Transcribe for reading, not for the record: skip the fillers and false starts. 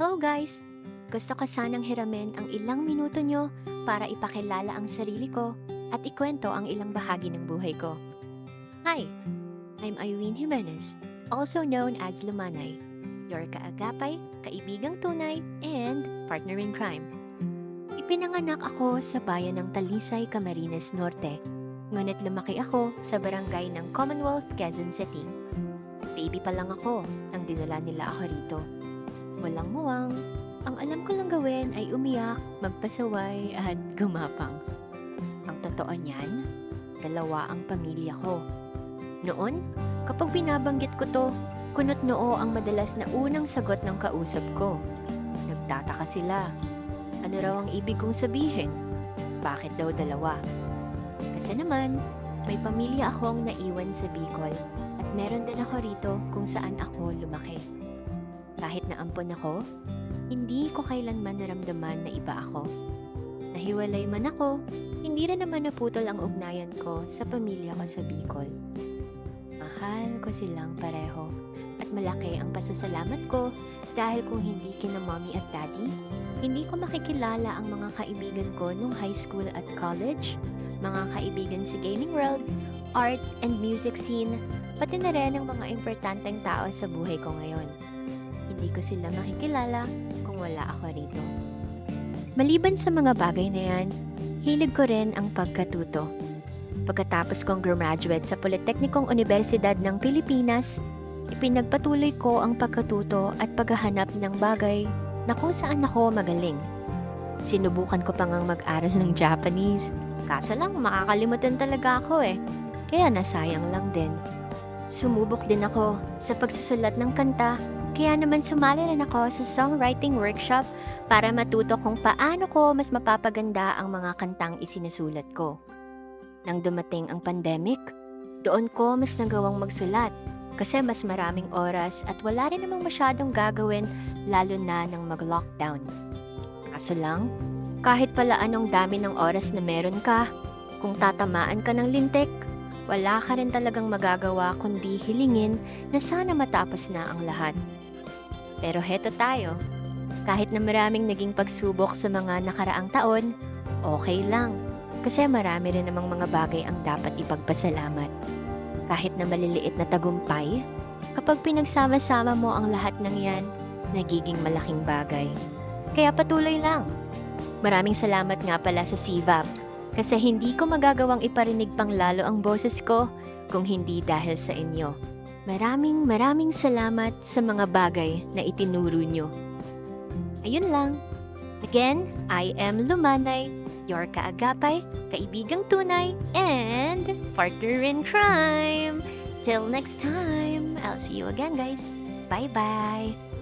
Hello guys! Gusto ko sanang hiramin ang ilang minuto nyo para ipakilala ang sarili ko at ikwento ang ilang bahagi ng buhay ko. Hi! I'm Irene Jimenez, also known as Lumanay, your kaagapay, kaibigang tunay, and partner in crime. Ipinanganak ako sa bayan ng Talisay, Camarines Norte, ngunit lumaki ako sa barangay ng Commonwealth, Quezon City. Baby pa lang ako nang dinala nila ako rito. Walang muwang. Ang alam ko lang gawin ay umiyak, magpasaway at gumapang. Ang totoo niyan, dalawa ang pamilya ko. Noon, kapag binabanggit ko to, kunot noo ang madalas na unang sagot ng kausap ko. Nagtataka sila. Ano raw ang ibig kong sabihin? Bakit daw dalawa? Kasi naman, may pamilya akong naiwan sa Bicol at meron din ako rito kung saan ako lumaki. Kahit naampon ako, hindi ko kailanman naramdaman na iba ako. Nahiwalay man ako, hindi rin naman naputol ang ugnayan ko sa pamilya ko sa Bicol. Mahal ko silang pareho at malaki ang pasasalamat ko dahil kung hindi kina mommy at daddy, hindi ko makikilala ang mga kaibigan ko nung high school at college, mga kaibigan sa gaming world, art and music scene, pati na rin ang mga importanteng tao sa buhay ko ngayon. Hindi ko sila makikilala kung wala ako rito. Maliban sa mga bagay na yan, hilig ko rin ang pagkatuto. Pagkatapos kong graduate sa Politeknikong Universidad ng Pilipinas, ipinagpatuloy ko ang pagkatuto at paghahanap ng bagay na kung saan ako magaling. Sinubukan ko pa ngang mag-aral ng Japanese, kaso lang makakalimutan talaga ako kaya nasayang lang din. Sumubok din ako sa pagsusulat ng kanta, kaya naman sumali rin ako sa songwriting workshop para matuto kung paano ko mas mapapaganda ang mga kantang isinusulat ko. Nang dumating ang pandemic, doon ko mas nagawang magsulat kasi mas maraming oras at wala rin namang masyadong gagawin lalo na nang mag-lockdown. Kaso lang, kahit pala anong dami ng oras na meron ka, kung tatamaan ka ng lintik, wala ka rin talagang magagawa kundi hilingin na sana matapos na ang lahat. Pero heto tayo. Kahit na maraming naging pagsubok sa mga nakaraang taon, okay lang. Kasi marami rin namang mga bagay ang dapat ipagpasalamat. Kahit na maliliit na tagumpay, kapag pinagsama-sama mo ang lahat ng yan, nagiging malaking bagay. Kaya patuloy lang. Maraming salamat nga pala sa CVAP kasi hindi ko magagawang iparinig pang lalo ang boses ko kung hindi dahil sa inyo. Maraming salamat sa mga bagay na itinuro nyo. Ayun lang. Again, I am Lumanay, your kaagapay, kaibigang tunay, and partner in crime. Till next time, I'll see you again guys. Bye-bye!